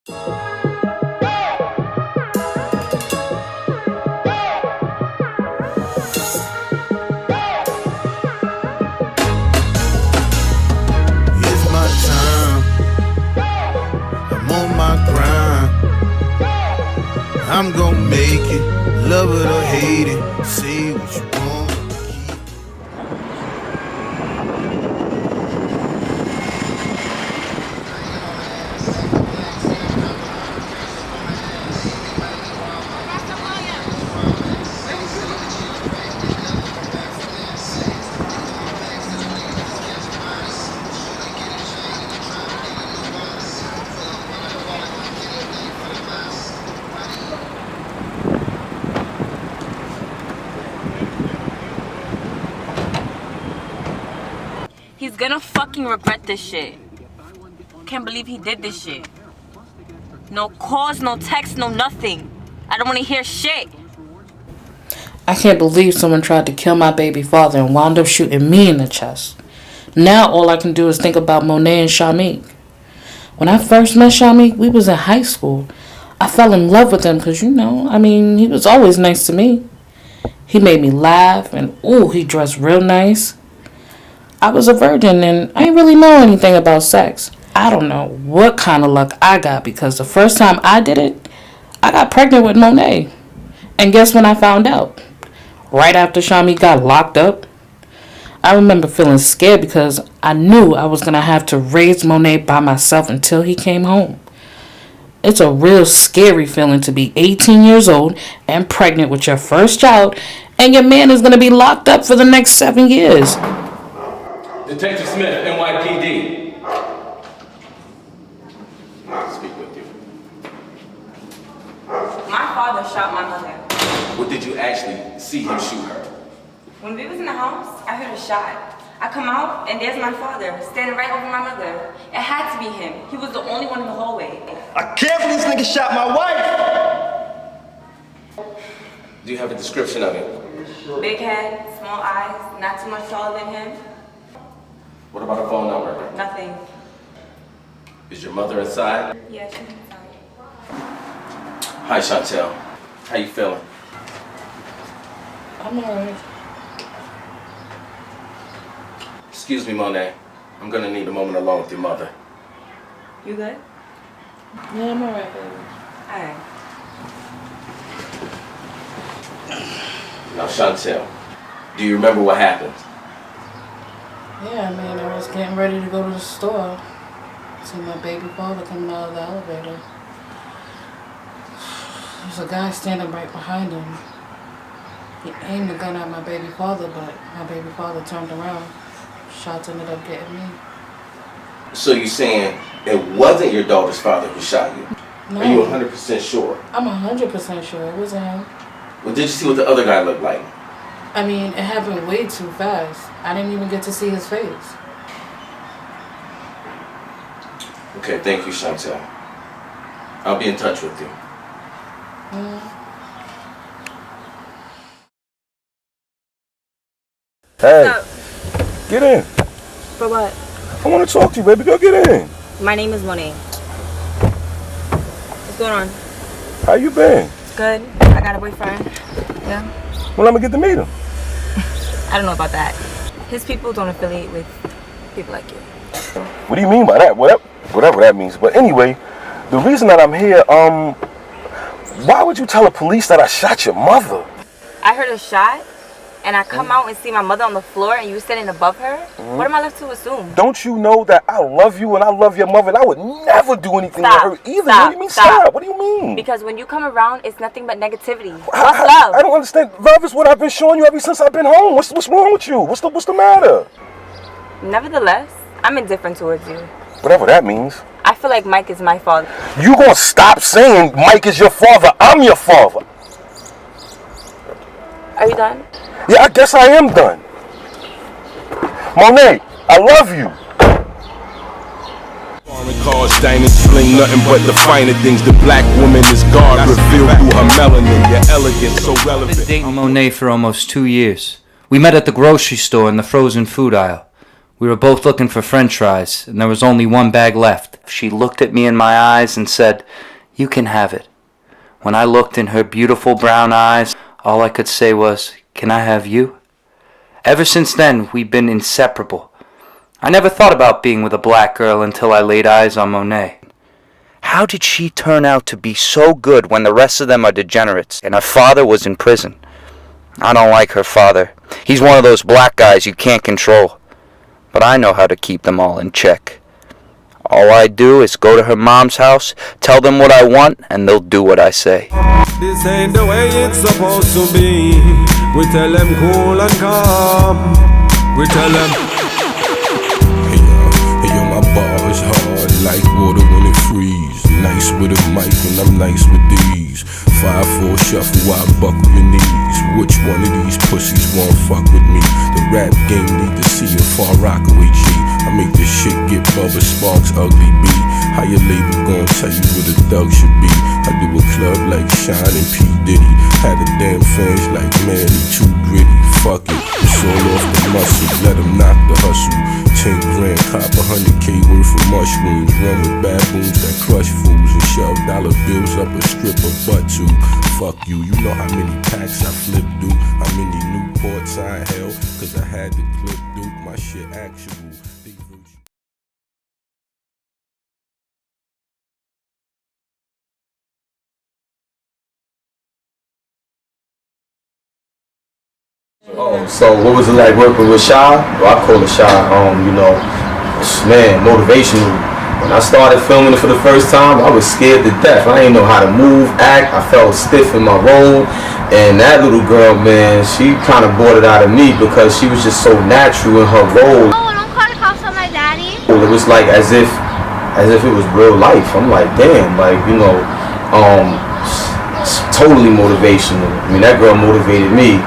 my time. I'm on my grind. I'm gonna make it, love it or hate it. Say what you want. He's gonna fucking regret this shit. Can't believe he did this shit. No calls, no texts, no nothing. I don't wanna hear shit. I can't believe someone tried to kill my baby father and wound up shooting me in the chest. Now all I can do is think about Monet and Shamik. When I first met Shamik, we was in high school. I fell in love with him because, he was always nice to me. He made me laugh and, he dressed real nice. I was a virgin and I didn't really know anything about sex. I don't know what kind of luck I got because the first time I did it, I got pregnant with Monet. And guess when I found out? Right after Shamik got locked up. I remember feeling scared because I knew I was going to have to raise Monet by myself until he came home. It's a real scary feeling to be 18 years old and pregnant with your first child and your man is going to be locked up for the next 7 years. Detective Smith, NYPD. Speak with you. My father shot my mother. What did you actually see him shoot her? When we was in the house, I heard a shot. I come out and there's my father standing right over my mother. It had to be him. He was the only one in the hallway. I can't believe this nigga shot my wife! Do you have a description of him? Big head, small eyes, not too much taller than him. What about a phone number? Nothing. Is your mother inside? Yeah, she's inside. Hi, Chantel. How you feeling? I'm alright. Excuse me, Monet. I'm gonna need a moment alone with your mother. You good? Yeah, I'm alright, baby. Alright. Now, Chantel, do you remember what happened? Yeah, I was getting ready to go to the store. See my baby father coming out of the elevator. There's a guy standing right behind him. He aimed the gun at my baby father, but my baby father turned around. Shots ended up getting me. So you're saying it wasn't your daughter's father who shot you? No. Are you 100% sure? I'm 100% sure it wasn't him. Well, did you see what the other guy looked like? It happened way too fast. I didn't even get to see his face. Okay, thank you, Chantel. I'll be in touch with you. Hey, get in. For what? I want to talk to you, baby. Go get in. My name is Monet. What's going on? How you been? Good. I got a boyfriend. Yeah. Well, let me get to meet him. I don't know about that. His people don't affiliate with people like you. What do you mean by that? Whatever that means. But anyway, the reason that I'm here, why would you tell the police that I shot your mother? I heard a shot, and I come out and see my mother on the floor, and you standing above her. What am I left to assume? Don't you know that I love you and I love your mother and I would never do anything to her either? Stop, What do you mean stop? What do you mean? Because when you come around, it's nothing but negativity. What's love? I don't understand. Love is what I've been showing you ever since I've been home. What's wrong with you? What's the matter? Nevertheless, I'm indifferent towards you. Whatever that means. I feel like Mike is my father. You gonna stop saying Mike is your father? I'm your father. Are you done? Yeah, I guess I am done. Monet, I love you. Foreign cars, diners, sling nothing but the finer things. The black woman is God revealed through her melanin. Your elegance so relevant. I've been dating Monet for almost 2 years. We met at the grocery store in the frozen food aisle. We were both looking for french fries, and there was only one bag left. She looked at me in my eyes and said, "You can have it." When I looked in her beautiful brown eyes, all I could say was, "Can I have you?" Ever since then, we've been inseparable. I never thought about being with a black girl until I laid eyes on Monet. How did she turn out to be so good when the rest of them are degenerates and her father was in prison? I don't like her father. He's one of those black guys you can't control. But I know how to keep them all in check. All I do is go to her mom's house, tell them what I want, and they'll do what I say. This ain't the way it's supposed to be. We tell them cool and calm. We tell them, hey yo, my bars hard like water when it freeze. Nice with a mic and I'm nice with these. 5-4 shuffle, I buckle your knees. Which one of these pussies won't fuck with me? The rap game need to see a far rockaway G. I make this shit get Bubba Sparks ugly B. How your label gon' tell you what a thug should be? I do a club like Shine and P. Diddy. Had the damn fans like, man, he too gritty. Fuck it, it's all off the muscle. Let him knock the hustle. 10 grand, cop 100K worth of mushrooms. Run with baboons that crush fools and shove dollar bills up a stripper butt too. Fuck you, you know how many packs I flipped through. How many Newports I held, cause I had to clip through my shit actual. Oh, so what was it like working with Shy? Well, I call it Shy, you know, man, motivational. When I started filming it for the first time, I was scared to death. I didn't know how to move, act. I felt stiff in my role. And that little girl, man, she kind of brought it out of me because she was just so natural in her role. Oh, don't call the cops on my daddy. It was like as if it was real life. I'm like, damn, like, you know, totally motivational. I mean, that girl motivated me.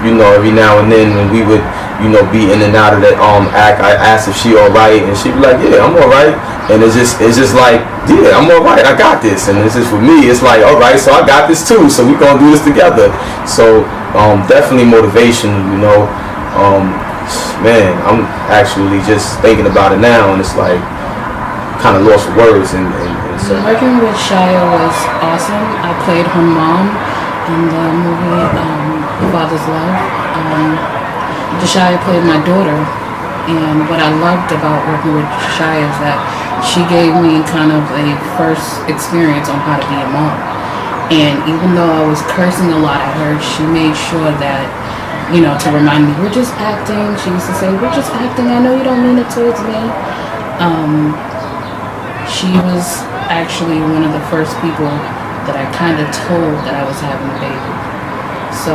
You know, every now and then when we would, you know, be in and out of that act, I asked if she alright, and she'd be like, yeah, I'm alright. And it's just like, yeah, I'm alright, I got this. And this is for me, it's like, alright, so I got this too, so we gonna do this together. So definitely motivation, you know. Man, I'm actually just thinking about it now, and it's like kind of lost for words. And so working with Shia was awesome. I played her mom in the movie Father's Love. Jashia played my daughter, and what I loved about working with Jashia is that she gave me kind of a first experience on how to be a mom. And even though I was cursing a lot at her, she made sure that, you know, to remind me, we're just acting. She used to say, we're just acting, I know you don't mean it towards me. She was actually one of the first people that I kind of told that I was having a baby. So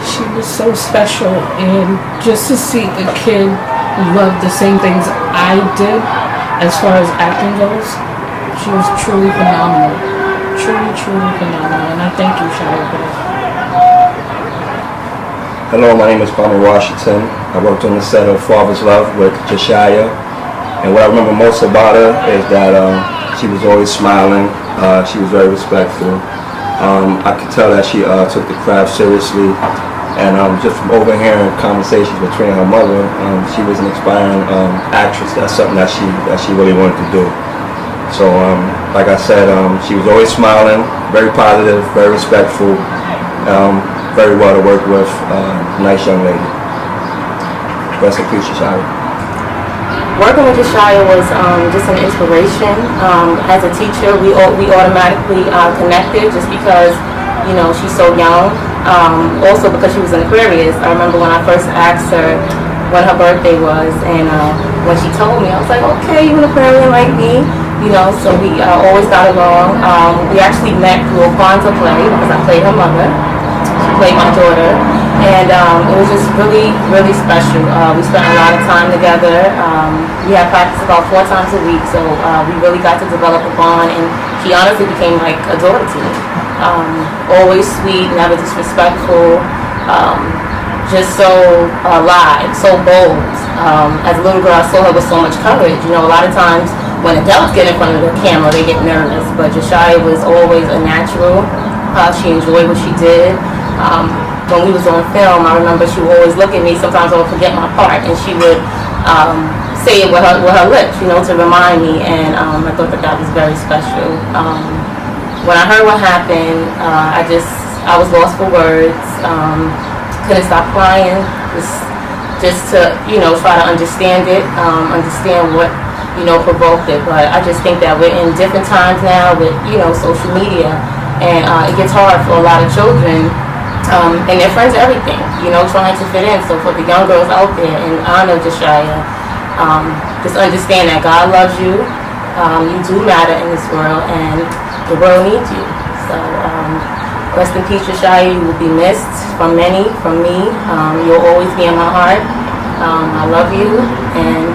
she was so special, and just to see a kid love the same things I did as far as acting goes, she was truly phenomenal. Truly phenomenal, and I thank you, Shia, for that. Hello, my name is Kwame Washington. I worked on the set of Father's Love with Jashia. And what I remember most about her is that she was always smiling. She was very respectful. I could tell that she took the craft seriously. And just from overhearing conversations between her mother, she was an inspiring actress. That's something that she really wanted to do. So, like I said, she was always smiling, very positive, very respectful, very well to work with. Nice young lady. Rest in peace, Jashia. Working with Jashia was just an inspiration. As a teacher, we automatically connected just because, you know, she's so young. Also because she was an Aquarius. I remember when I first asked her when her birthday was, and when she told me, I was like, okay, you an Aquarian like me, you know. So we always got along. We actually met through a Kwanzaa play because I played her mother. She played my daughter. And it was just really special. We spent a lot of time together. We had practice about 4 times a week, so we really got to develop a bond, and she honestly became like a daughter to me. Always sweet, never disrespectful, just so alive, so bold. As a little girl, I saw her with so much courage. You know, a lot of times when adults get in front of the camera, they get nervous. But Josiah was always a natural. She enjoyed what she did. When we was on film, I remember she would always look at me. Sometimes I would forget my part, and she would say it with her lips, you know, to remind me. And I thought that was very special. When I heard what happened, I was lost for words. Couldn't stop crying. Just to, you know, try to understand it, understand what, you know, provoked it. But I just think that we're in different times now with, you know, social media, and it gets hard for a lot of children. And their friends, everything, you know, trying to fit in. So for the young girls out there, in honor of Josiah, just understand that God loves you. You do matter in this world, and the world needs you. So rest in peace, Josiah. You will be missed from many, from me. You'll always be in my heart. I love you, and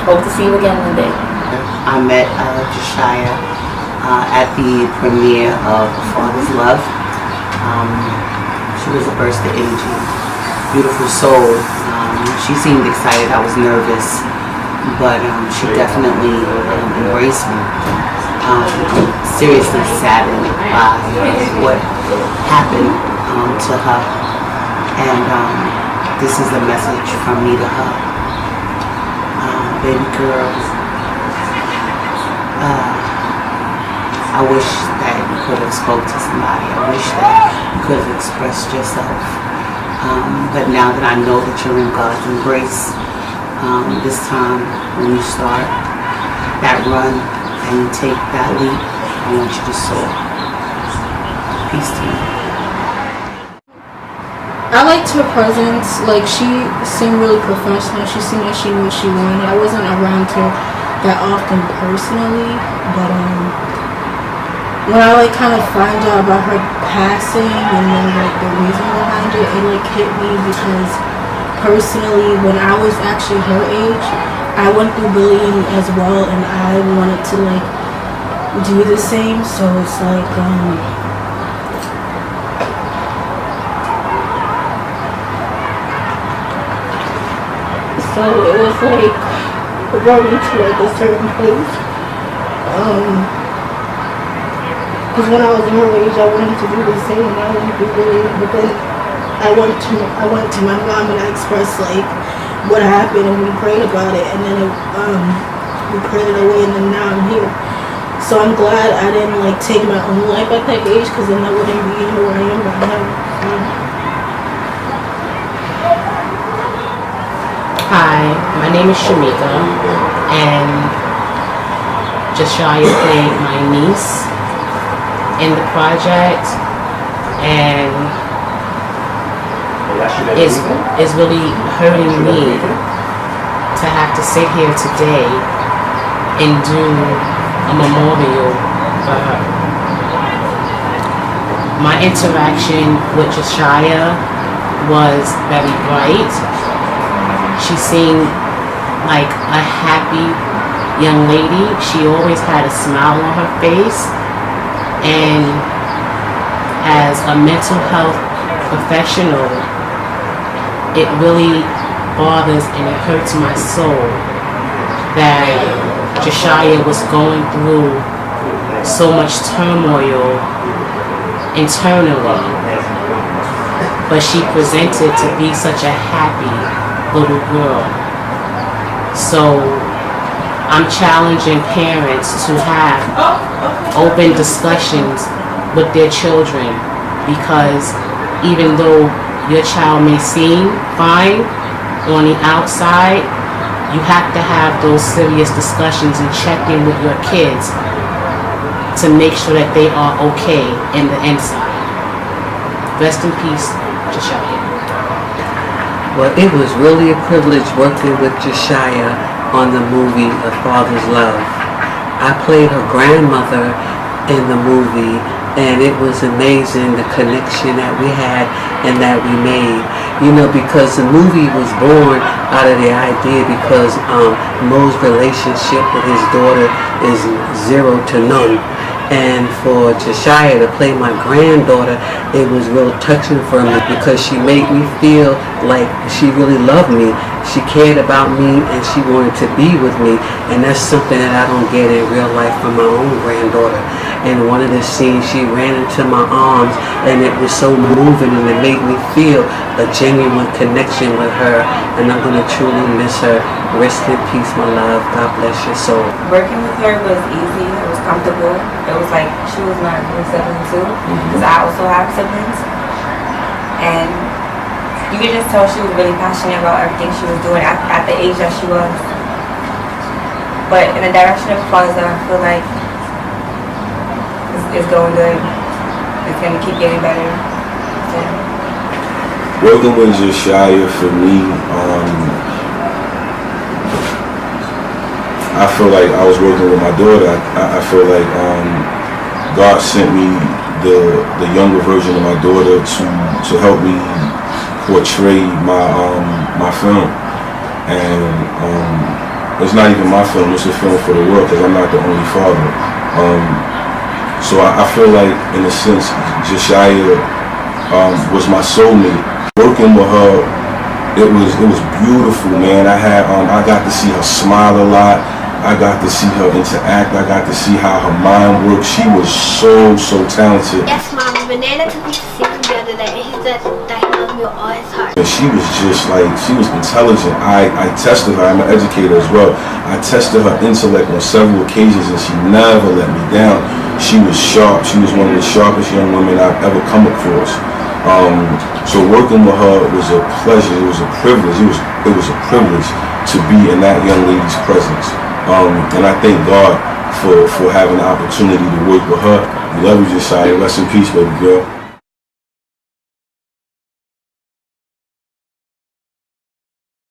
hope to see you again one day. I met Josiah at the premiere of Father's Love. She was a burst of energy, beautiful soul. She seemed excited. I was nervous, but she definitely embraced me. I'm seriously saddened by what happened to her, and this is a message from me to her. Baby girl, I wish that you could have spoke to somebody. I wish that you could have expressed yourself. But now that I know that you're in God's embrace, this time when you start that run and you take that leap, I want you to soar. Peace to you. I liked her presence. Like, she seemed really professional. She seemed like she knew what she wanted. I wasn't around her that often personally, but when I like kind of find out about her passing and then like the reason behind it, it like hit me because personally, when I was actually her age, I went through bullying as well, and I wanted to like do the same. So it's like so it was like brought me to like a certain place. Because when I was in her age, I wanted to do the same. I wanted to do bullying, but then I went to my mom and I expressed like what happened, and we prayed about it, and then we prayed it away, and then now I'm here. So I'm glad I didn't like take my own life at that age, because then I wouldn't be where I am right now. Hi, my name is Shamika, and Josiah played my niece in the project, and it's really hurting me to have to sit here today and do a memorial for her. My interaction with Josiah was very bright. She seemed like a happy young lady. She always had a smile on her face. And as a mental health professional, it really bothers and it hurts my soul that Josiah was going through so much turmoil internally, but she presented to be such a happy little girl. So I'm challenging parents to have open discussions with their children, because even though your child may seem fine on the outside, you have to have those serious discussions and check in with your kids to make sure that they are okay in the inside. Rest in peace, Josiah. Well, it was really a privilege working with Josiah on the movie A Father's Love. I played her grandmother in the movie, and it was amazing the connection that we had and that we made. You know, because the movie was born out of the idea because Mo's relationship with his daughter is 0 to none. And for Josiah to play my granddaughter, it was real touching for me because she made me feel like she really loved me. She cared about me and she wanted to be with me. And that's something that I don't get in real life from my own granddaughter. And one of the scenes, she ran into my arms and it was so moving and it made me feel a genuine connection with her. And I'm going to truly miss her. Rest in peace, my love. God bless your soul. Working with her was easy. It was comfortable. It was like she was my little sibling too, because I also have siblings. And you could just tell she was really passionate about everything she was doing at the age that she was. But in the direction of Father's Love, I feel like it's going good. It's going to keep getting better. So. Working with Josiah for me, I feel like I was working with my daughter. I feel like God sent me the younger version of my daughter to help me portray my film. And it's not even my film, it's a film for the world because I'm not the only father. So I feel like, in a sense, Josiah was my soulmate. Working with her, it was beautiful, man. I got to see her smile a lot. I got to see her interact. I got to see how her mind works. She was so talented. Yes, Mom. Banana took me to see him the other day, and he said that he loves me with all his heart. And she was just like, she was intelligent. I tested her. I'm an educator as well. I tested her intellect on several occasions, and she never let me down. She was sharp. She was one of the sharpest young women I've ever come across. So working with her was a pleasure. It was a privilege. It was a privilege to be in that young lady's presence. And I thank God for having the opportunity to work with her. We love you, Josiah. Rest in peace, baby girl.